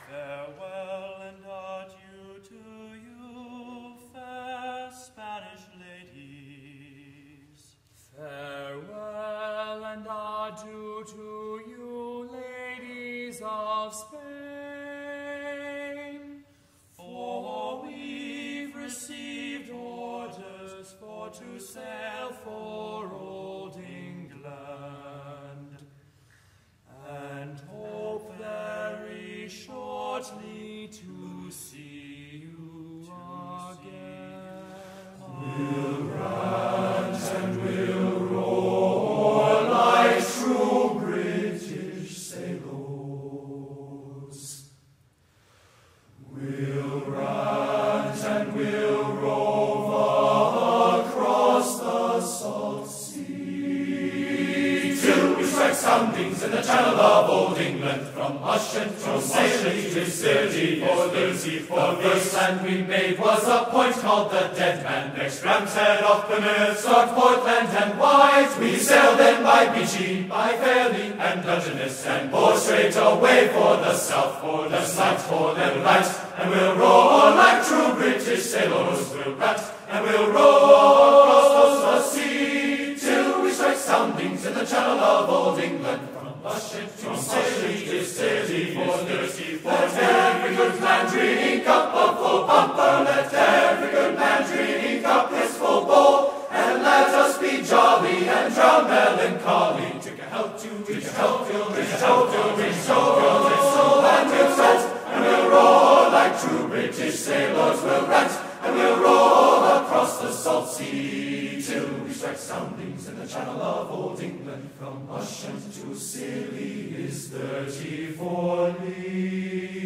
Farewell and adieu to you, fair Spanish ladies. Farewell and adieu to you, ladies of Spain. For we've received orders for to sail for old England, and hope very shortly to see you again. We'll rant and we'll roar like true British sailors. We'll rant and we'll rove across the salt sea, till we strike soundings in the channel of old England, from Ushant to Saley to Scilly. For the first land we made was a point called the Dead Man. Next Ramshead off Plymouth, struck Portland and White. We sailed then by Beachy, by Fairley and Dungeness, and bore straight away for the south, for the sight, for the right. And we'll roar like true British sailors. We'll rant and we'll roar across the sea, till we strike soundings in the channel of old England, from Ushant to Scilly to Scilly. Let every good man drink up a full bumper, let every good man drink up his full bowl, and let us be jolly and drown melancholy. Drink a health to, drink a health to, drink a health to, drink a health and we'll set, and we'll roar like true British sailors. We'll rant and we'll roar across the salt sea, till we strike soundings in the channel of old England, from Ushant to Scilly is 34 leagues.